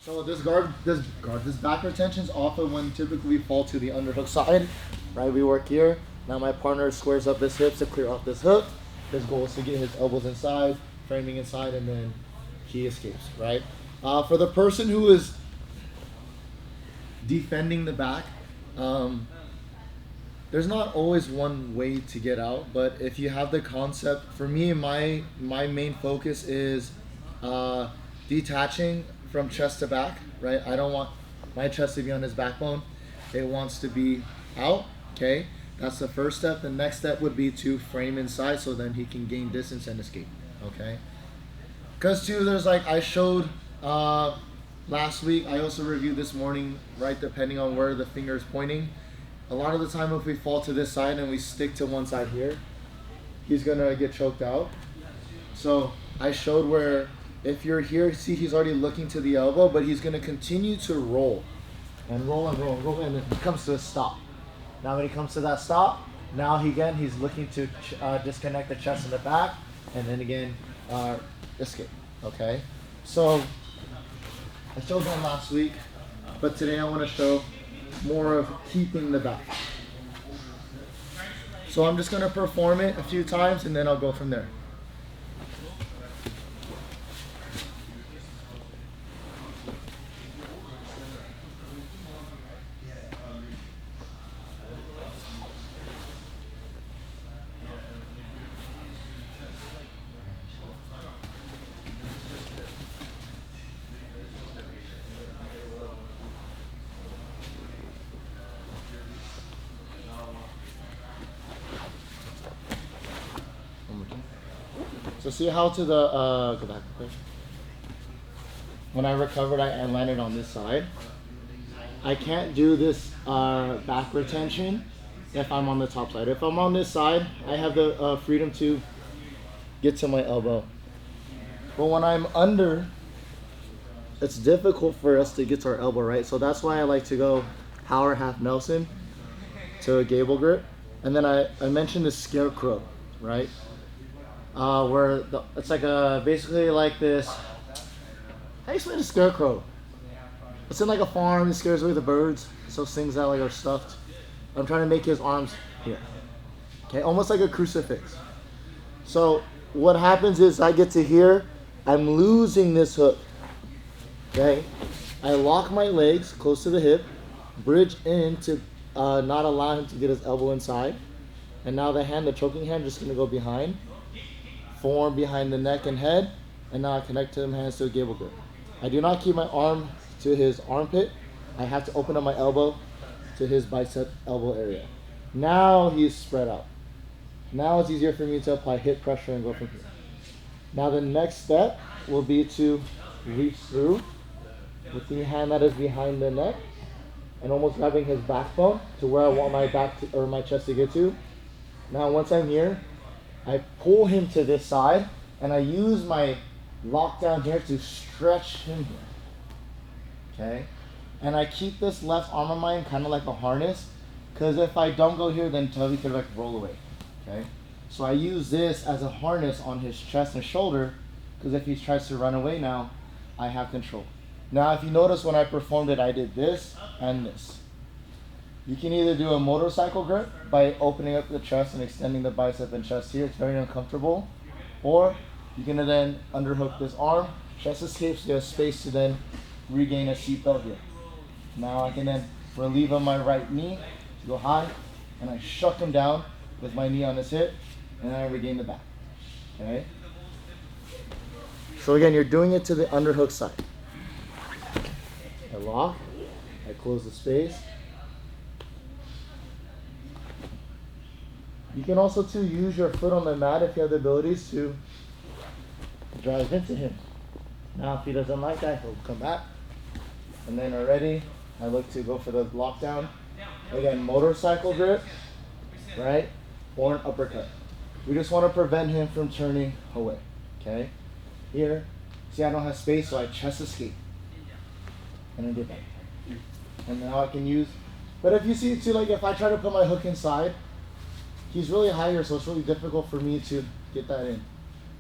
So this back retention is often when typically we fall to the underhook side, right? We work here. Now my partner squares up his hips to clear off this hook. His goal is to get his elbows inside, framing inside, and then he escapes, right? For the person who is defending the back, there's not always one way to get out, but if you have the concept, for me, my main focus is detaching from chest to back, right? I don't want my chest to be on his backbone. It wants to be out, okay? That's the first step. The next step would be to frame inside so then he can gain distance and escape, okay? Because too, there's like, I showed last week, I also reviewed this morning, right? Depending on where the finger is pointing. A lot of the time if we fall to this side and we stick to one side here, he's gonna get choked out. So I showed where if you're here, see he's already looking to the elbow, but he's gonna continue to roll and roll and roll and roll, and then he comes to a stop. Now when he comes to that stop, now he's looking to disconnect the chest and the back, and then again, escape, okay? So I showed that last week, but today I wanna show more of keeping the back. So I'm just gonna perform it a few times and then I'll go from there. So see how to the, go back, okay? When I recovered, I landed on this side. I can't do this back retention if I'm on the top side. If I'm on this side, I have the freedom to get to my elbow. But when I'm under, it's difficult for us to get to our elbow, right? So that's why I like to go power half Nelson to a gable grip. And then I mentioned the scarecrow, right? Where it's like basically like this. How do you explain a scarecrow? It's in like a farm. It scares away the birds. So things that like are stuffed. I'm trying to make his arms here. Okay, almost like a crucifix. So what happens is I get to here. I'm losing this hook. Okay, I lock my legs close to the hip, bridge in to not allow him to get his elbow inside, and now the choking hand, just gonna go behind. Form behind the neck and head, and now I connect to him hands to a gable grip. I do not keep my arm to his armpit. I have to open up my elbow to his bicep elbow area. Now he's spread out. Now it's easier for me to apply hip pressure and go from here. Now the next step will be to reach through with the hand that is behind the neck and almost grabbing his backbone to where I want my back to, or my chest to get to. Now once I'm here, I pull him to this side, and I use my lockdown here to stretch him here, okay? And I keep this left arm of mine kind of like a harness, because if I don't go here, then Toby could like roll away, okay? So I use this as a harness on his chest and shoulder, because if he tries to run away now, I have control. Now, if you notice when I performed it, I did this and this. You can either do a motorcycle grip by opening up the chest and extending the bicep and chest here. It's very uncomfortable. Or you can then underhook this arm, chest escapes, there's space to then regain a seatbelt here. Now I can then relieve on my right knee to go high, and I shuck him down with my knee on his hip, and then I regain the back, okay? So again, you're doing it to the underhook side. I lock, I close the space. You can also too use your foot on the mat if you have the abilities to drive into him. Now if he doesn't like that, he'll come back. And then already, I look to go for the lockdown. Again, motorcycle grip, right? Or an uppercut. We just want to prevent him from turning away, okay? Here, see I don't have space, so I chest escape. And I did that. And now I can use, but if you see too, like if I try to put my hook inside, he's really high here, so it's really difficult for me to get that in.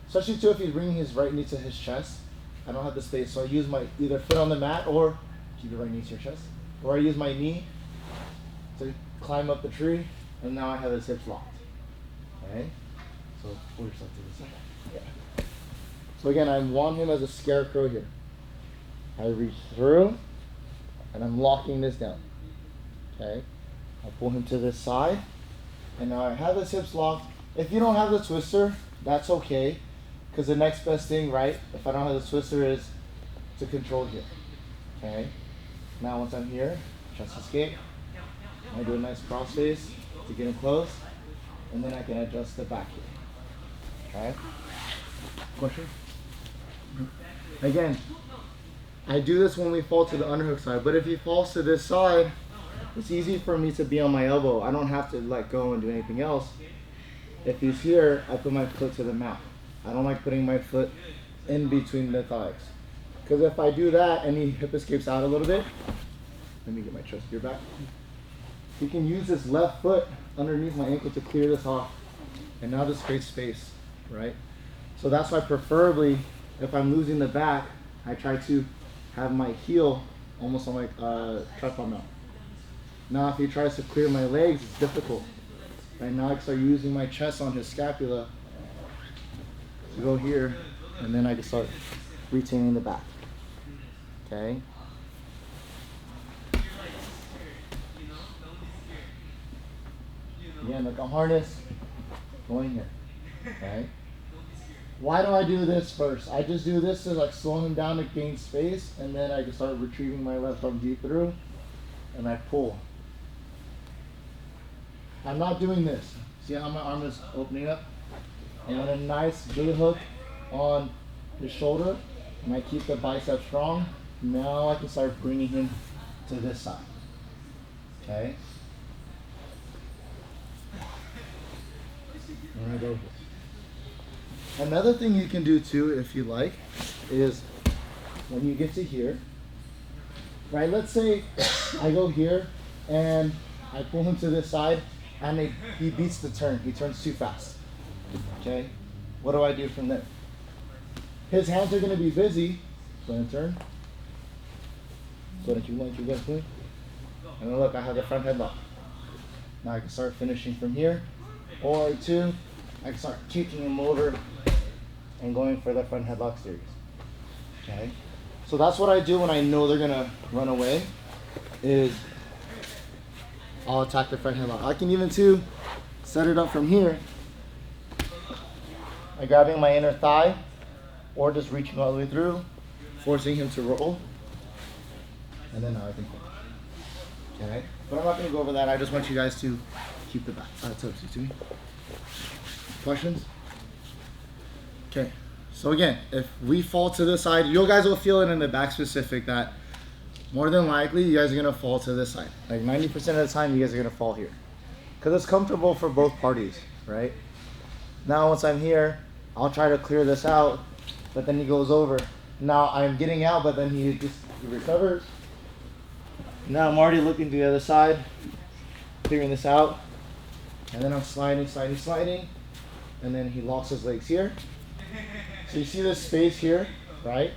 Especially too if he's bringing his right knee to his chest. I don't have the space, so I use my either foot on the mat or keep your right knee to your chest, or I use my knee to climb up the tree, and now I have his hips locked. Okay, so pull yourself to the side. Yeah. So again, I want him as a scarecrow here. I reach through, and I'm locking this down. Okay, I'll pull him to this side, and now I have his hips locked. If you don't have the twister, that's okay, because the next best thing, right, if I don't have the twister, is to control here. Okay, now once I'm here, chest escape. I do a nice cross face to get him close, and then I can adjust the back here. Okay, question? Again, I do this when we fall to the underhook side, but if he falls to this side, it's easy for me to be on my elbow. I don't have to let go and do anything else. If he's here, I put my foot to the mat. I don't like putting my foot in between the thighs. Because if I do that and he hip escapes out a little bit, let me get my chest gear back. He can use his left foot underneath my ankle to clear this off. And now this creates space, right? So that's why preferably, if I'm losing the back, I try to have my heel almost on my tripod mount. Now if he tries to clear my legs, it's difficult. Right now I can start using my chest on his scapula to go here, and then I can start retaining the back. Okay? Again, like a harness, going here. Okay? Why do I do this first? I just do this to like slow him down to gain space, and then I can start retrieving my left arm deep through, and I pull. I'm not doing this. See how my arm is opening up? I want a nice good hook on his shoulder, and I keep the bicep strong. Now I can start bringing him to this side. Okay? I'm gonna go here. Another thing you can do too, if you like, is when you get to here, right? Let's say I go here and I pull him to this side, and he beats the turn. He turns too fast. Okay? What do I do from there? His hands are going to be busy. Go ahead and turn. So that you want to go ahead. And then look, I have the front headlock. Now I can start finishing from here. Or two, I can start kicking him over and going for the front headlock series. Okay? So that's what I do when I know they're going to run away, is I'll attack the front headlock. I can even too set it up from here by grabbing my inner thigh, or just reaching all the way through, forcing him to roll, and then now I can pull. Okay? But I'm not going to go over that. I just want you guys to keep the back. To me. Questions? Okay. So again, if we fall to this side, you guys will feel it in the back specific that more than likely you guys are going to fall to this side. Like 90% of the time you guys are going to fall here. Because it's comfortable for both parties, right? Now once I'm here, I'll try to clear this out, but then he goes over. Now I'm getting out, but then he recovers. Now I'm already looking to the other side, clearing this out. And then I'm sliding, and then he locks his legs here. So you see this space here, right?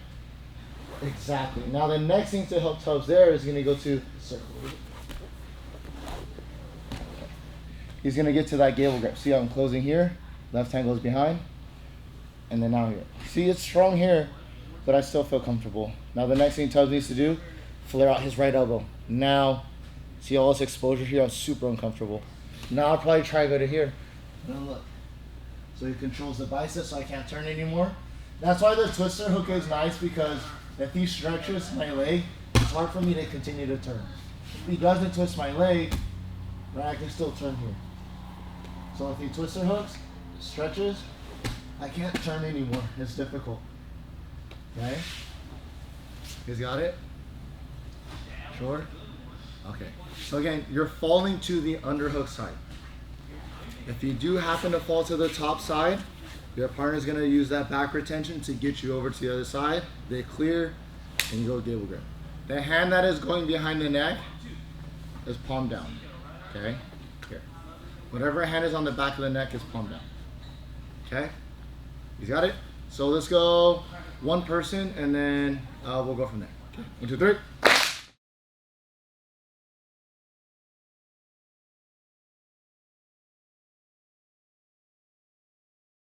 Exactly. Now the next thing to help Tubbs there is going to go to circle. He's going to get to that gable grip. See how I'm closing here? Left hand goes behind. And then now here. See, it's strong here, but I still feel comfortable. Now the next thing Tubbs needs to do, flare out his right elbow. Now, see all this exposure here? I'm super uncomfortable. Now I'll probably try to go to here. Now look. So he controls the bicep so I can't turn anymore. That's why the twister hook is nice, because if he stretches my leg, it's hard for me to continue to turn. If he doesn't twist my leg, then I can still turn here. So if he twister hooks, stretches, I can't turn anymore. It's difficult. Okay? You guys got it? Sure? Okay. So again, you're falling to the underhook side. If you do happen to fall to the top side, your partner's going to use that back retention to get you over to the other side. They clear, and you go gable grip. The hand that is going behind the neck is palm down. Okay? Here. Whatever hand is on the back of the neck is palm down. Okay? You got it? So let's go one person, and then we'll go from there. Okay. 1, 2, 3.